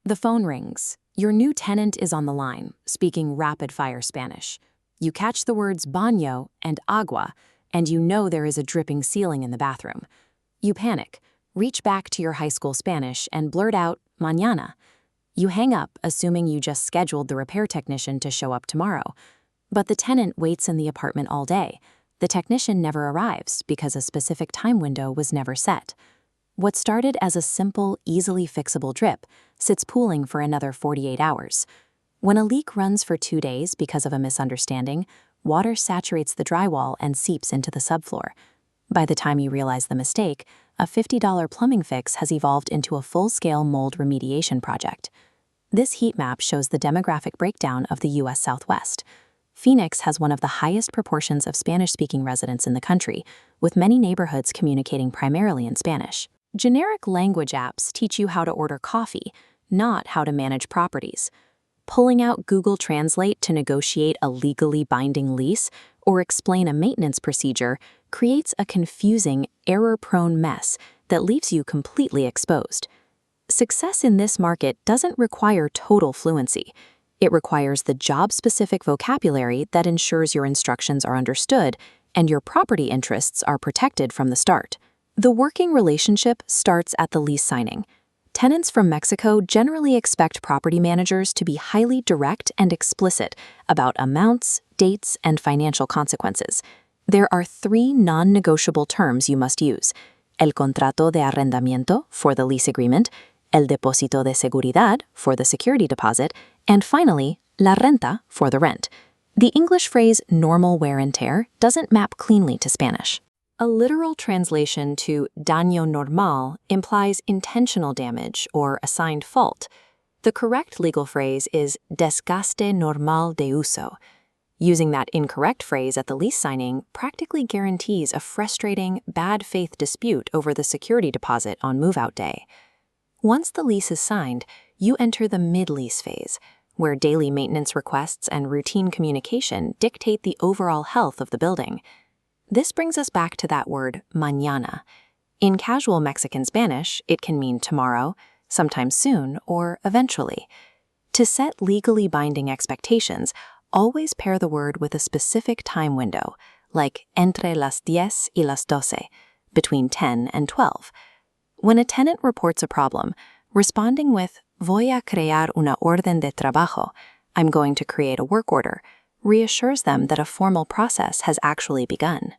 The phone rings. Your new tenant is on the line, speaking rapid-fire Spanish. You catch the words baño and agua, and you know there is a dripping ceiling in the bathroom. You panic, reach back to your high school Spanish, and blurt out, mañana. You hang up, assuming you just scheduled the repair technician to show up tomorrow. But the tenant waits in the apartment all day. The technician never arrives because a specific time window was never set. What started as a simple, easily fixable drip sits pooling for another 48 hours. When a leak runs for 2 days because of a misunderstanding, water saturates the drywall and seeps into the subfloor. By the time you realize the mistake, a $50 plumbing fix has evolved into a full-scale mold remediation project. This heat map shows the demographic breakdown of the U.S. Southwest. Phoenix has one of the highest proportions of Spanish-speaking residents in the country, with many neighborhoods communicating primarily in Spanish. Generic language apps teach you how to order coffee, not how to manage properties. Pulling out Google Translate to negotiate a legally binding lease or explain a maintenance procedure creates a confusing, error-prone mess that leaves you completely exposed. Success in this market doesn't require total fluency. It requires the job-specific vocabulary that ensures your instructions are understood and your property interests are protected from the start. The working relationship starts at the lease signing. Tenants from Mexico generally expect property managers to be highly direct and explicit about amounts, dates, and financial consequences. There are 3 non-negotiable terms you must use: el contrato de arrendamiento for the lease agreement, el depósito de seguridad for the security deposit, and finally, la renta for the rent. The English phrase normal wear and tear doesn't map cleanly to Spanish. A literal translation to daño normal implies intentional damage or assigned fault. The correct legal phrase is desgaste normal de uso. Using that incorrect phrase at the lease signing practically guarantees a frustrating, bad faith dispute over the security deposit on move-out day. Once the lease is signed, you enter the mid-lease phase, where daily maintenance requests and routine communication dictate the overall health of the building. This brings us back to that word, mañana. In casual Mexican Spanish, it can mean tomorrow, sometime soon, or eventually. To set legally binding expectations, always pair the word with a specific time window, like entre las 10 y las 12, between 10 and 12. When a tenant reports a problem, responding with voy a crear una orden de trabajo, I'm going to create a work order, reassures them that a formal process has actually begun.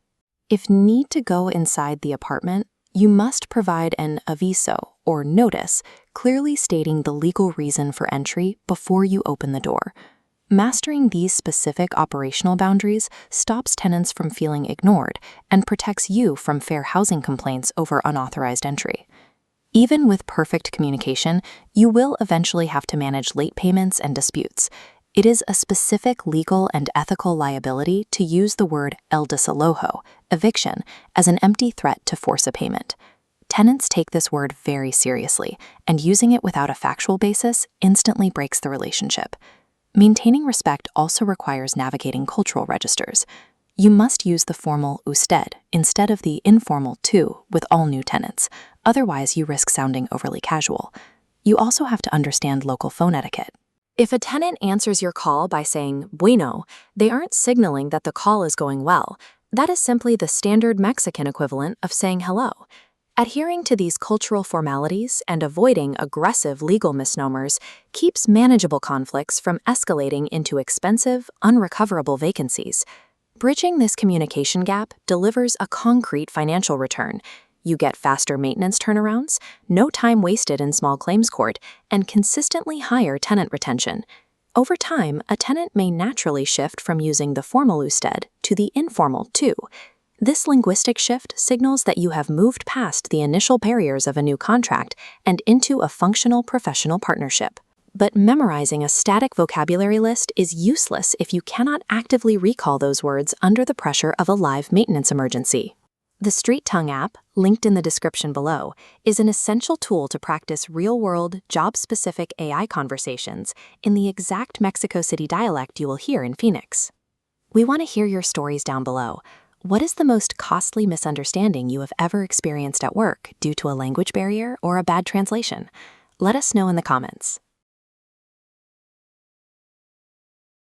If need to go inside the apartment, you must provide an aviso, or notice, clearly stating the legal reason for entry before you open the door. Mastering these specific operational boundaries stops tenants from feeling ignored and protects you from fair housing complaints over unauthorized entry. Even with perfect communication, you will eventually have to manage late payments and disputes. It is a specific legal and ethical liability to use the word el desalojo, eviction, as an empty threat to force a payment. Tenants take this word very seriously, and using it without a factual basis instantly breaks the relationship. Maintaining respect also requires navigating cultural registers. You must use the formal usted instead of the informal tú with all new tenants, otherwise you risk sounding overly casual. You also have to understand local phone etiquette. If a tenant answers your call by saying bueno, they aren't signaling that the call is going well. That is simply the standard Mexican equivalent of saying hello. Adhering to these cultural formalities and avoiding aggressive legal misnomers keeps manageable conflicts from escalating into expensive, unrecoverable vacancies. Bridging this communication gap delivers a concrete financial return. You get faster maintenance turnarounds, no time wasted in small claims court, and consistently higher tenant retention. Over time, a tenant may naturally shift from using the formal usted to the informal tú. This linguistic shift signals that you have moved past the initial barriers of a new contract and into a functional professional partnership. But memorizing a static vocabulary list is useless if you cannot actively recall those words under the pressure of a live maintenance emergency. The StreetTongue app, linked in the description below, is an essential tool to practice real-world, job-specific AI conversations in the exact Mexico City dialect you will hear in Phoenix. We want to hear your stories down below. What is the most costly misunderstanding you have ever experienced at work due to a language barrier or a bad translation? Let us know in the comments.